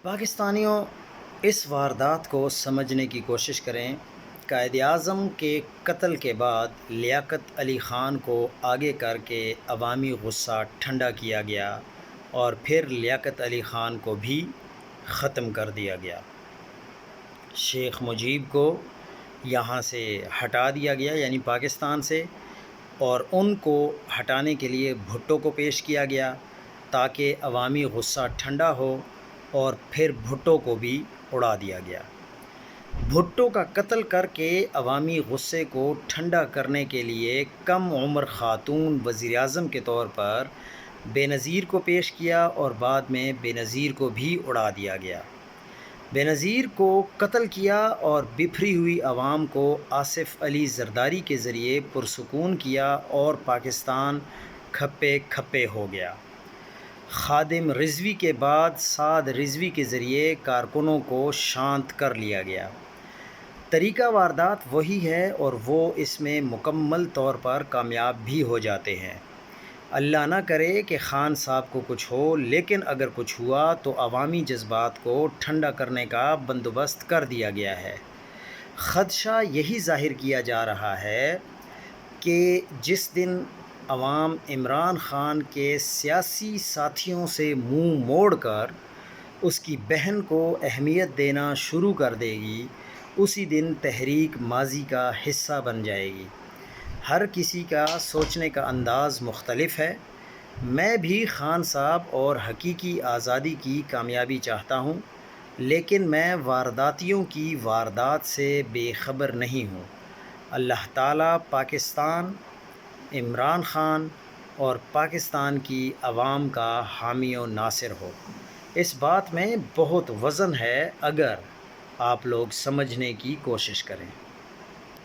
پاکستانیوں، اس واردات کو سمجھنے کی کوشش کریں۔ قائد اعظم کے قتل کے بعد لیاقت علی خان کو آگے کر کے عوامی غصہ ٹھنڈا کیا گیا اور پھر لیاقت علی خان کو بھی ختم کر دیا گیا۔ شیخ مجیب کو یہاں سے ہٹا دیا گیا، یعنی پاکستان سے، اور ان کو ہٹانے کے لیے بھٹو کو پیش کیا گیا تاکہ عوامی غصہ ٹھنڈا ہو، اور پھر بھٹو کو بھی اڑا دیا گیا۔ بھٹو کا قتل کر کے عوامی غصے کو ٹھنڈا کرنے کے لیے کم عمر خاتون وزیر اعظم کے طور پر بے نظیر کو پیش کیا اور بعد میں بے نظیر کو بھی اڑا دیا گیا۔ بے نظیر کو قتل کیا اور بپھری ہوئی عوام کو آصف علی زرداری کے ذریعے پرسکون کیا اور پاکستان کھپے کھپے ہو گیا۔ خادم رضوی کے بعد سعد رضوی کے ذریعے کارکنوں کو شانت کر لیا گیا۔ طریقہ واردات وہی ہے اور وہ اس میں مکمل طور پر کامیاب بھی ہو جاتے ہیں۔ اللہ نہ کرے کہ خان صاحب کو کچھ ہو، لیکن اگر کچھ ہوا تو عوامی جذبات کو ٹھنڈا کرنے کا بندوبست کر دیا گیا ہے۔ خدشہ یہی ظاہر کیا جا رہا ہے کہ جس دن عوام عمران خان کے سیاسی ساتھیوں سے منہ موڑ کر اس کی بہن کو اہمیت دینا شروع کر دے گی، اسی دن تحریک ماضی کا حصہ بن جائے گی۔ ہر کسی کا سوچنے کا انداز مختلف ہے۔ میں بھی خان صاحب اور حقیقی آزادی کی کامیابی چاہتا ہوں، لیکن میں وارداتیوں کی واردات سے بے خبر نہیں ہوں۔ اللہ تعالیٰ پاکستان، عمران خان اور پاکستان کی عوام کا حامی و ناصر ہو۔ اس بات میں بہت وزن ہے اگر آپ لوگ سمجھنے کی کوشش کریں۔